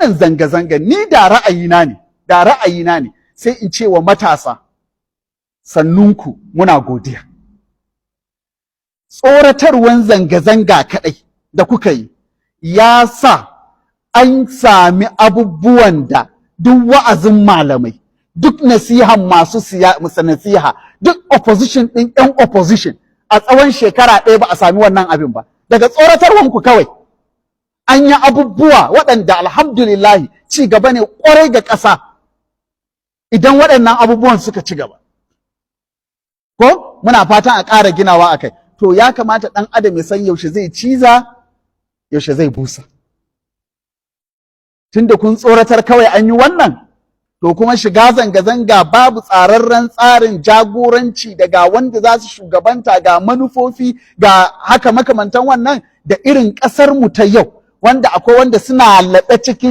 wannan zanga-zanga ni da ra'ayina ne sai in ce wa matasa sannunku muna godiya. Tsoratarwan zanga-zanga kaɗai da kuka yi ya sa an sami abubuwan da duk wa'azin malamai, duk nasihan masu nasiha, duk opposition ɗin 'yan opposition a tsawon shekara ɗaya ba a sami wannan abin ba. Daga tsoratarwanku kawai an yi abubuwa waɗanda alhamdulillahi ci gaba ne ƙwarai ga ƙasa idan waɗannan abubuwan suka ci gaba. Ko muna fatan a ƙara ginawa a kai. To ya kamata ɗan adam ya san yaushe zai ciza, yaushe zai busa. Tunda kun tsoratar kawai an yi wannan, to kuma shiga zanga-zanga babu tsararren tsarin jagoranci daga wanda za su shugabanta, ga manufofi, ga haka makamantan wannan, da irin ƙasar mu ta yau, wanda akwai wanda suna laɓe cikin